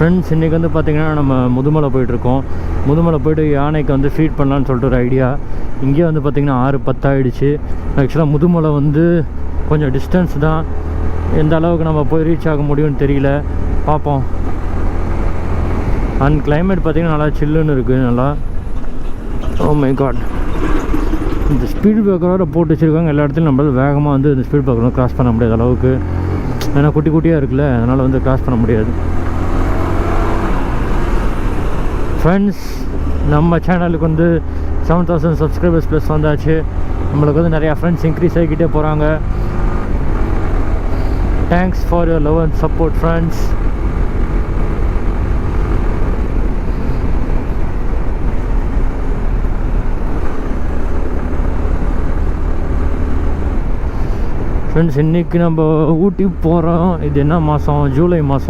Friends, இன்றைக்கி வந்து பார்த்திங்கன்னா நம்ம முதுமலை போயிட்டுருக்கோம். முதுமலை போய்ட்டு யானைக்கு வந்து ஃபீட் பண்ணலான்னு சொல்லிட்டு ஒரு ஐடியா. இங்கே வந்து பார்த்திங்கன்னா 6:10 ஆகிடுச்சு. ஆக்சுவலாக முதுமலை வந்து கொஞ்சம் டிஸ்டன்ஸ் தான். எந்த அளவுக்கு நம்ம போய் ரீச் ஆக முடியும்னு தெரியல, பார்ப்போம். அண்ட் கிளைமேட் பார்த்திங்கன்னா நல்லா சில்லுன்னு இருக்குது. நல்லா ஓ மை காட், இந்த ஸ்பீட் பிரேக்கரோட போட்டு வச்சுருக்காங்க. எல்லா இடத்துலையும் நம்மளால் வேகமாக வந்து இந்த ஸ்பீட் பிரேக்கரை க்ராஸ் பண்ண முடியாத அளவுக்கு. ஏன்னா குட்டி குட்டியாக இருக்குல்ல, அதனால் வந்து க்ராஸ் பண்ண முடியாது. ஃப்ரெண்ட்ஸ், நம்ம சேனலுக்கு வந்து 7,000 சப்ஸ்கிரைபர்ஸ் ப்ளஸ் வந்தாச்சு. நம்மளுக்கு வந்து நிறையா ஃப்ரெண்ட்ஸ் இன்க்ரீஸ் ஆகிக்கிட்டே போகிறாங்க. Thanks for your love and support friends. Friends, இன்றைக்கி நம்ம ஊட்டி போகிறோம். இது என்ன மாதம்? ஜூலை மாதம்.